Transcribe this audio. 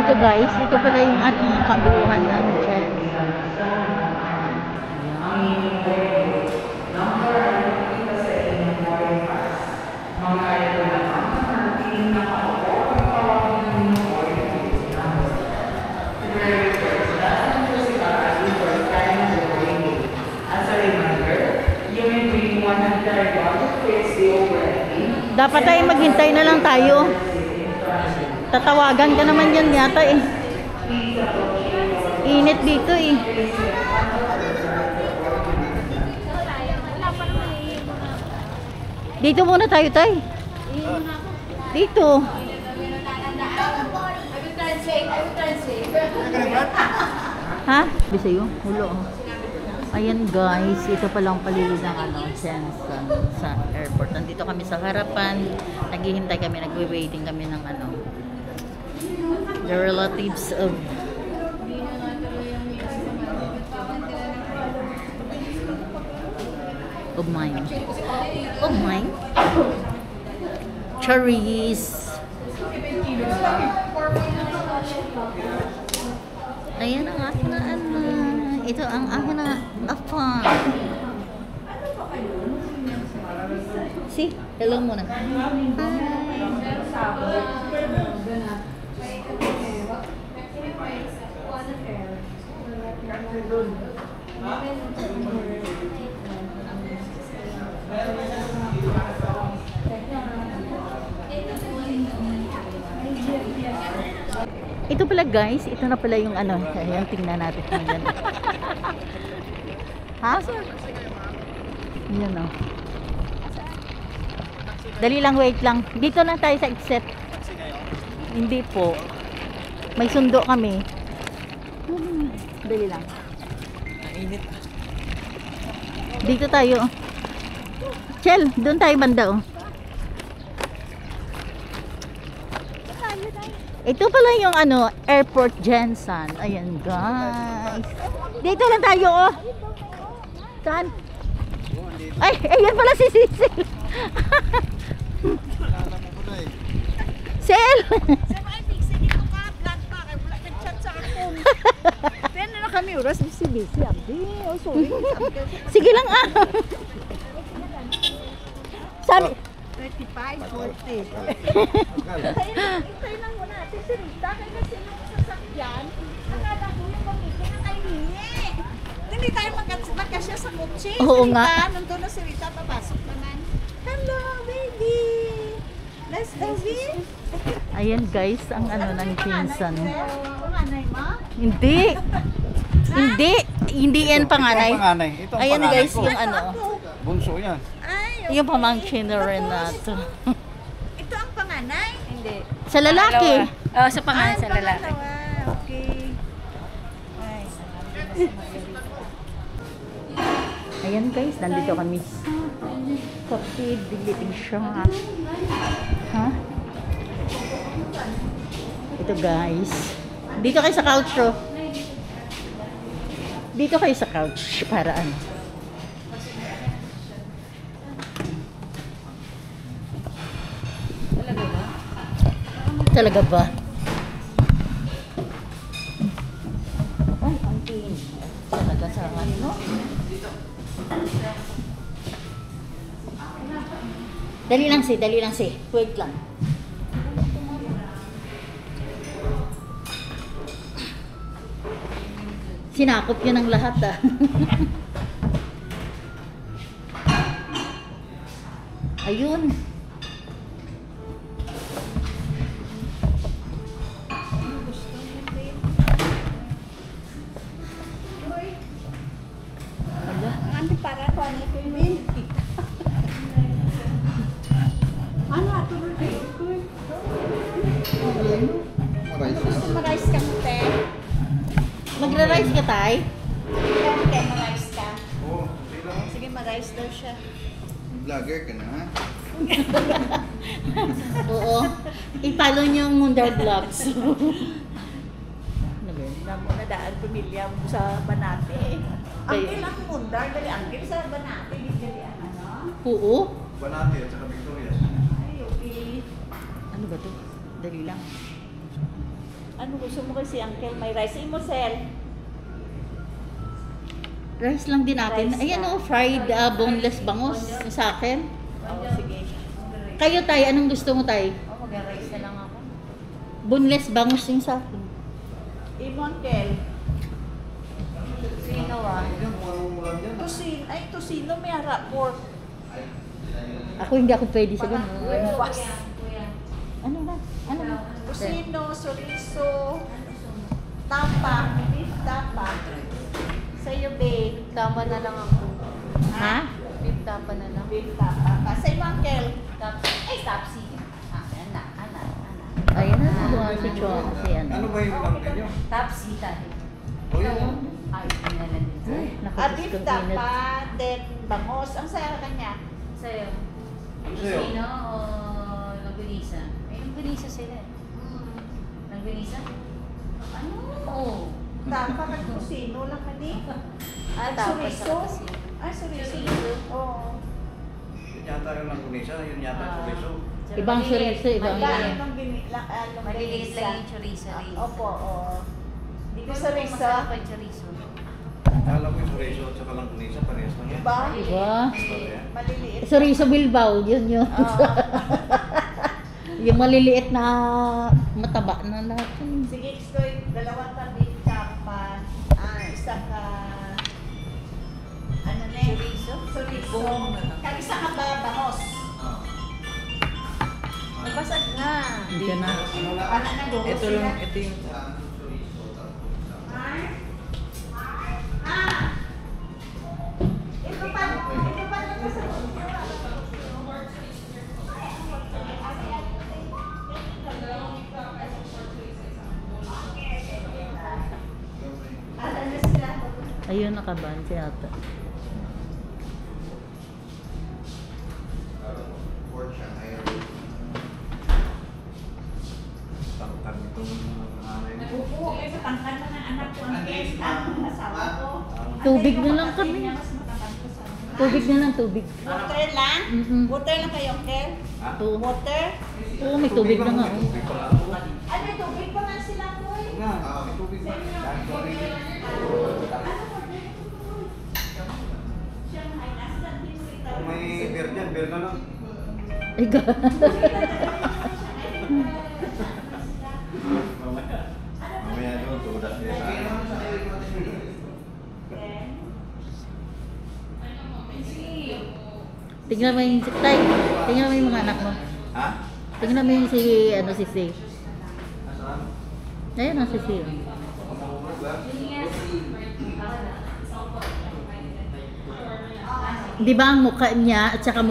dito guys. Dito pala yung ating kabuuhan natin. Dapat tayo maghintay na lang tayo. Tatawagan ka naman yan yata eh. Init dito eh. Dito muna tayo tay. Dito. Ha? Bisa yun? Hulo. Ayan guys, ito palang palilid ng Jensen sa airport. Nandito kami sa harapan. Naghihintay kami, nagwe-waiting kami ng the relatives of mine. Of mine? Cherries. Ayan ang aking na ito ang aking na apa. See? Hello muna. Hi. Ito pala guys, ito na pala yung ayan, tingnan natin ngayon. Ha? Ayan o. Dali lang, wait lang. Dito na tayo sa exit. Hindi po. May sundo kami. Dali lang. Mainit. Dito tayo. Chel, doon tayo banda oh. Ito pala yung airport Jensen. Ayan guys. Dito lang tayo oh. Saan? Ay, ayan pala si Cecil. Sel! Kami oras si busy abdi. Oh, sorry. Sige lang ah. Sabi 35, 40. Hintay lang muna natin si Rita. Kaya sila sa sasakyan. Akala ko yung pamilya na kay Nini. Hindi tayo magkasya sa kutsi. Oo nga. Nandun na si Rita, papasok naman. Hello, baby. Let's go, baby. ayan guys, ang ng Jensen. Panganay mo? Hindi. Hindi yan panganay. Ito ang Ayan panganay guys, ko. yung Bunso yan. Ay, yung pamangkin na Renato. ito ang panganay? Hindi. Sa lalaki. Oh, sa pangalan sa lalaki. Okay. Ay, Ayan guys, nandito kami sa Coffee Delivery Shop. Ha? Ito guys. Dito kayo sa couch oh. Dito kayo sa couch para Talaga ba? Ay, ang tingin. Talaga sa Dali lang si. Wait lang. Sinakop yun ang lahat ah. Ayun. Ante para ko ano ko yun. Ano ato rin ko? Mag-rice ka mo, te. Magra-rice ka tay? Te, mag-rice ka. Oo. Sige, mag-rice daw siya. Vlogger ka na ha? Oo. I-follow niyo ang Mundar Vlogs. Na mo na daan pamilya mo sa Banate. Angkil ang mundar, dali angkil sa Banate. Dali ano? Oo. Banati at saka Victoria. Ay, okay. Ano ba to? Dali lang. Ano gusto mo kasi, Uncle? May rice. Imo, Sel. Rice lang din natin. Rice Ayan lang. o, fried boneless bangus yung sa akin. Oo, sige. Kayo tay, anong gusto mo tay? Oh, mag-rice na lang ako. Boneless bangus yung sa akin. Imo, Uncle. Sino ah? Yan, kung anong ulam yan. Tusino. Ay, tusino may harap. Pork. Ako hindi ako pwede sa ganun. Buwas. Ano ba? Ano ba? Tusino, chorizo, tapa, beef tapa. Sa'yo, babe. Tapa na lang ako. Ha? Beef tapa na lang. Beef tapa. Sa'yo, Uncle. Ay, tapsi. Ah, anak. Ayan na, tuwa si Chong. Si ano. Ano ba yung ulam ninyo? Tapsi tayo. O yan. Ay, pinalan din sa'yo. Beef Nakapis tapa, then bangos. Ang saya kanya. Sa'yo. Ano sa'yo? Sino o langganisa? May langganisa sila. Langganisa? Ano? Oo. Tapa kag tusino lang kani. Ah, tapos Chorizo. kasi. Ay, chorizo. Oo. Yun yata yung langkunisa, yun yata yung chorizo. Ibang chorizo, ibang Dahil Maliliit. nung Maliliit lang yung chorizo rin. Opo, oo. Hindi ko Yung alam kung chorizo. masarap ang chorizo. Akala ko yung chorizo at saka langkunisa, parehas lang yan. Diba? Diba? Maliliit. Chorizo Bilbao, yun yun. Oo. Yung maliliit na mataba na lahat. yun. Sige, Iskoy, dalawang tabi tapa. Isa ka... Ano na yun? Chorizo? Chorizo. Buong na lang. Kag isa ka ba, bangos? Nabasag na. Diyan na. Ano na, bangos Ito sila? lang, ito yung... Ito pa lang sa Ala na sila. Ayun, nakaban si ata. Tangkad itong nanay niyo. Oo, sa tangkad na ng anak ko ang ang asawa ko. Tubig na lang kami. Niya mas matangkad ko sa Tubig na lang, tubig. Water lang? Mm-mm. Water lang kayo, Kel? Ha? Oo, Water? oo, may tubig na nga. oh. Tubig pa lang. Ano, tubig pa nga sila po eh. Oo nga, may tubig pa. Dahil tubig. Shanghai, nasa din mo ito. Kung may beer dyan, beer na lang. Ay, God. Mamaya doon, tudas niya sa akin. Tingnan mo yung tay. Tingnan mo yung mga anak mo. Ha? Tingnan mo yung si, ano, si Si. Nasaan? Ayun na si Si. Di ba ang mukha niya at saka